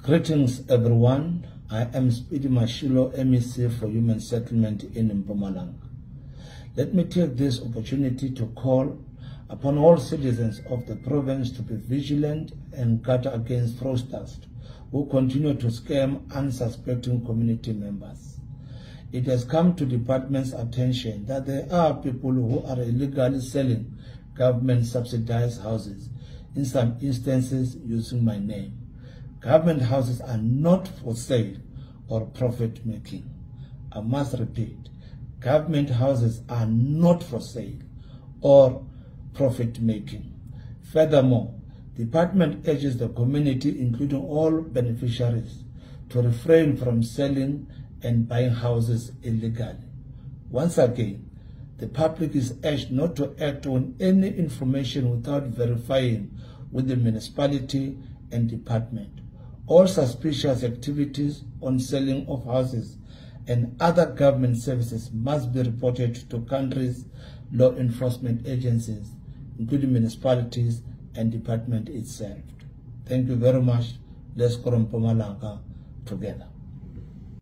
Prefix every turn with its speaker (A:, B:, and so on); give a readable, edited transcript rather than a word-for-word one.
A: Greetings everyone, I am Speedy Mashilo, MEC for Human Settlement in Mpumalanga. Let me take this opportunity to call upon all citizens of the province to be vigilant and guard against fraudsters who continue to scam unsuspecting community members. It has come to the department's attention that there are people who are illegally selling government subsidized houses, in some instances using my name. Government houses are not for sale or profit making. I must repeat, government houses are not for sale or profit making. Furthermore, the department urges the community, including all beneficiaries, to refrain from selling and buying houses illegally. Once again, the public is urged not to act on any information without verifying with the municipality and department. All suspicious activities on selling of houses and other government services must be reported to country's law enforcement agencies, including municipalities and department itself. Thank you very much. Let's go to Mpumalanga together.